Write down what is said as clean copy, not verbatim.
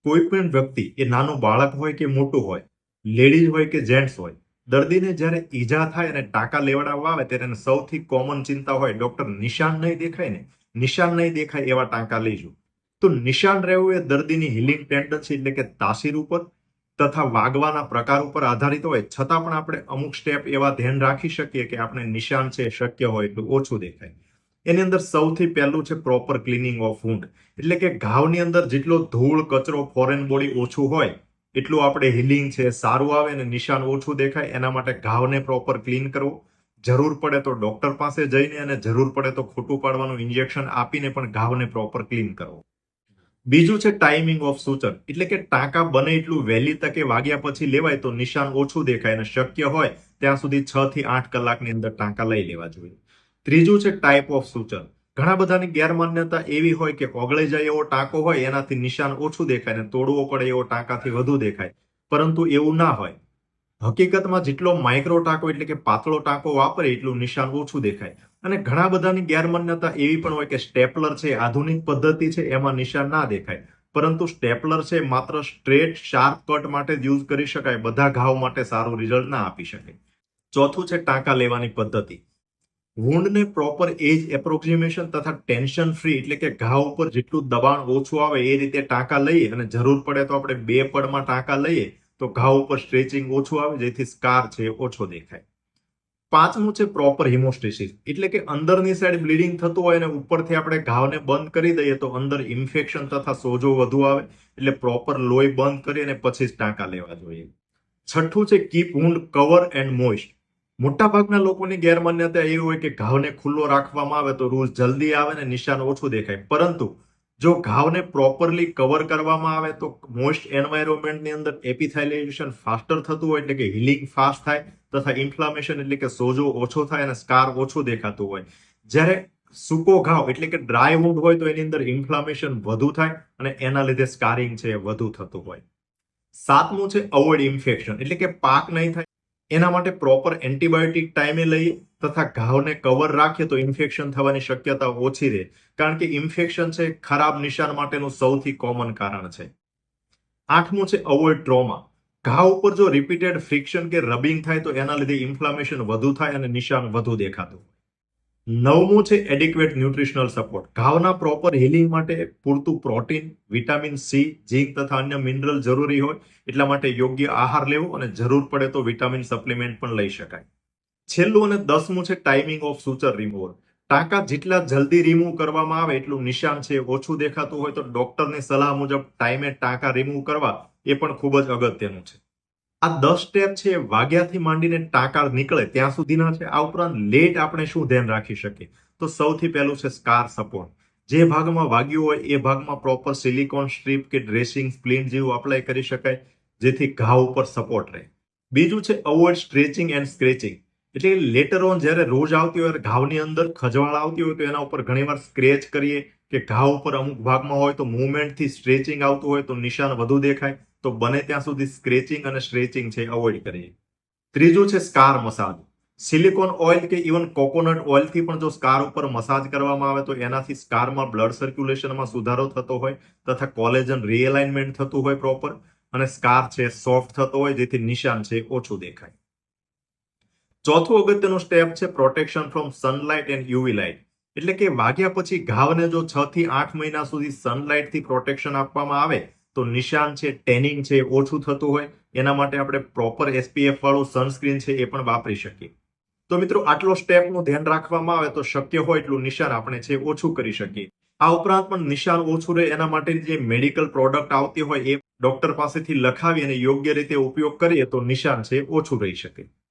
કોઈ પણ વ્યક્તિ એ નાનું બાળક હોય કે મોટું હોય, લેડીઝ હોય કે જેન્ટ્સ હોય, દર્દીને જ્યારે ઈજા થાય અને ટાંકા લેવડાવવા આવે ત્યારે એને સૌથી કોમન ચિંતા હોય ડોક્ટર નિશાન નહીં દેખાય ને, નિશાન નહીં દેખાય એવા ટાંકા લઈશું. તો નિશાન રહેવું એ દર્દીની હિલિંગ ટેન્ડન્સી એટલે કે તાસીર ઉપર તથા વાગવાના પ્રકાર ઉપર આધારિત હોય, છતાં પણ આપણે અમુક સ્ટેપ એવા ધ્યાન રાખી શકીએ કે આપણે નિશાન છે શક્ય હોય એટલું ઓછું દેખાય. એની અંદર સૌથી પહેલું છે પ્રોપર ક્લિનિંગ ઓફ વુન્ડ, એટલે કે ઘાવની અંદર જેટલો ધૂળ કચરો ફોરેન બોડી ઓછું હોય એટલું આપણે હિલિંગ છે સારું આવે અને નિશાન ઓછું દેખાય. એના માટે ઘાવને પ્રોપર ક્લીન કરવો, જરૂર પડે તો ડોક્ટર પાસે જઈને અને જરૂર પડે તો ખોટું પાડવાનું ઇન્જેક્શન આપીને પણ ઘાવને પ્રોપર ક્લીન કરવો. બીજું છે ટાઈમિંગ ઓફ સૂચન, એટલે કે ટાંકા બને એટલું વહેલી તકે વાગ્યા પછી લેવાય તો નિશાન ઓછું દેખાય અને શક્ય હોય ત્યાં સુધી 6 થી 8 કલાકની અંદર ટાંકા લઈ લેવા જોઈએ. ત્રીજું છે ટાઈપ ઓફ સૂચન. ઘણા બધાની ગેરમાન્યતા એવી હોય કે ઓગળી જાય એવો ટાંકો હોય એનાથી નિશાન ઓછું દેખાય ને તોડવો પડે એવો ટાંકાથી વધુ દેખાય, પરંતુ એવું ના હોય. હકીકતમાં જેટલો માઇક્રો ટાંકો એટલે કે પાતળો ટાંકો વાપરે એટલું નિશાન ઓછું દેખાય. અને ઘણા બધાની ગેરમાન્યતા એવી પણ હોય કે સ્ટેપલર છે આધુનિક પદ્ધતિ છે એમાં નિશાન ના દેખાય, પરંતુ સ્ટેપલર છે માત્ર સ્ટ્રેટ શાર્પ કટ માટે જ યુઝ કરી શકાય, બધા ઘાવ માટે સારું રિઝલ્ટ ના આપી શકે. ચોથું છે ટાંકા લેવાની પદ્ધતિ. વુન્ડને પ્રોપર એજ એપ્રોક્સિમેશન તથા ટેન્શન ફ્રી એટલે કે ઘા ઉપર જેટલું દબાણ ઓછું આવે એ રીતે ટાંકા લઈએ અને જરૂર પડે તો આપણે 2 પડમાં ટાંકા લઈએ તો ઘા ઉપર સ્ટ્રેચિંગ ઓછું આવે જેથી સ્કાર છે ઓછો દેખાય. પાંચમું છે પ્રોપર હિમોસ્ટેસિસ, એટલે કે અંદરની સાઈડ બ્લીડિંગ થતું હોય અને ઉપરથી આપણે ઘાવને બંધ કરી દઈએ તો અંદર ઇન્ફેક્શન તથા સોજો વધુ આવે, એટલે પ્રોપર લોહી બંધ કરી અને પછી જ ટાંકા લેવા જોઈએ. છઠ્ઠું છે keep wound cover and moist. મોટાભાગના લોકોની ગેરમાન્યતા એવી હોય કે ઘાવને ખુલ્લો રાખવામાં આવે તો રૂઝ જલ્દી આવે ને નિશાન ઓછું દેખાય, પરંતુ જો ઘાવને પ્રોપરલી કવર કરવામાં આવે તો મોઇસ્ટ એન્વાયરમેન્ટની અંદર એપિથેલિયેશન ફાસ્ટર થતું હોય, એટલે કે હિલિંગ ફાસ્ટ થાય તથા ઇન્ફ્લામેશન એટલે કે સોજો ઓછો થાય અને સ્કાર ઓછું દેખાતું હોય. જ્યારે સૂકો ઘાવ એટલે કે ડ્રાય વુન્ડ હોય તો એની અંદર ઇન્ફ્લામેશન વધુ થાય અને એના લીધે સ્કારિંગ છે વધુ થતું હોય. સાતમું છે અવોઇડ ઇન્ફેક્શન, એટલે કે પાક નહીં થાય એના માટે પ્રોપર એન્ટીબાયોટિક ટાઈમે લઈએ તથા ઘાવને કવર રાખીએ તો ઇન્ફેક્શન થવાની શક્યતા ઓછી રહે, કારણ કે ઇન્ફેક્શન છે ખરાબ નિશાન માટેનું સૌથી કોમન કારણ છે. આઠમું છે અવોઇડ ટ્રોમા. ઘા ઉપર જો રિપીટેડ ફ્રિક્શન કે રબિંગ થાય તો એના લીધે ઇન્ફ્લામેશન વધુ થાય અને નિશાન વધુ દેખાતું. નવમું છે એડિક્વેટ ન્યુટ્રિશનલ સપોર્ટ. ઘાવના પ્રોપર હિલિંગ માટે પૂરતું પ્રોટીન, વિટામિન સી, ઝીંક તથા અન્ય મિનરલ જરૂરી હોય, એટલા માટે યોગ્ય આહાર લેવો અને જરૂર પડે તો વિટામિન સપ્લિમેન્ટ પણ લઈ શકાય. છેલ્લું અને 10મું છે ટાઈમિંગ ઓફ સુચર રિમૂવર. ટાંકા જેટલા જલ્દી રિમૂવ કરવામાં આવે એટલું નિશાન છે ઓછું દેખાતું હોય તો ડોક્ટરની સલાહ મુજબ ટાઈમે ટાંકા રિમૂવ કરવા એ પણ ખૂબ જ અગત્યનું છે. આ 10 સ્ટેપ છે વાગ્યાથી માંડીને ટાંકા નીકળે ત્યાં સુધીના છે. આ ઉપરાંત લેટ આપણે શું ધ્યાન રાખી શકીએ તો સૌથી પહેલું છે સ્કાર સપોર્ટ. જે ભાગમાં વાગ્યું હોય એ ભાગમાં પ્રોપર સિલિકોન સ્ટ્રીપ કે ડ્રેસિંગ સ્પ્લિન્ટ જેવું અપ્લાય કરી શકાય જેથી ઘા ઉપર સપોર્ટ રહે. બીજું છે અવોઇડ સ્ટ્રેચિંગ એન્ડ સ્ક્રેચિંગ, એટલે લેટર ઓન જ્યારે રોજ આવતી હોય ઘાવની અંદર ખજવાળ આવતી હોય તો એના ઉપર ઘણીવાર સ્ક્રેચ કરીએ કે ઘા ઉપર અમુક ભાગમાં હોય તો મૂવમેન્ટથી સ્ટ્રેચિંગ આવતું હોય તો નિશાન વધુ દેખાય, તો બને ત્યાં સુધી સ્ક્રેચિંગ અને સ્ટ્રેચિંગ છે અવોઇડ કરીએ. ત્રીજું છે સ્કાર મસાજ. સિલિકોન ઓઇલ કે ઇવન કોકોનટ ઓઇલથી પણ જો સ્કાર ઉપર મસાજ કરવામાં આવે તો એનાથી સ્કારમાં બ્લડ સર્ક્યુલેશનમાં સુધારો થતો હોય તથા કોલેજન રીએલાઇનમેન્ટ થતું હોય પ્રોપર અને સ્કાર છે સોફ્ટ થતો હોય જેથી નિશાન છે ઓછું દેખાય. ચોથું અગત્યનું સ્ટેપ છે protection from sunlight and UV light, એટલે કે વાગ્યા પછી ઘાવને જો 6 થી 8 મહિના સુધી સનલાઇટથી પ્રોટેક્શન આપવામાં આવે તો નિશાન છે ટેનિંગ છે ઓછું થતું હોય. એના માટે આપણે પ્રોપર એસપીએફ વાળું સનસ્ક્રીન છે એ પણ વાપરી શકીએ. તો મિત્રો આટલો સ્ટેપનું ધ્યાન રાખવામાં આવે તો શક્ય હોય એટલું નિશાન આપણે છે ઓછું કરી શકીએ. આ ઉપરાંત પણ નિશાન ઓછું રહે એના માટે જે મેડિકલ પ્રોડક્ટ આવતી હોય એ ડોક્ટર પાસેથી લખાવી અને યોગ્ય રીતે ઉપયોગ કરીએ તો નિશાન છે ઓછું રહી શકે.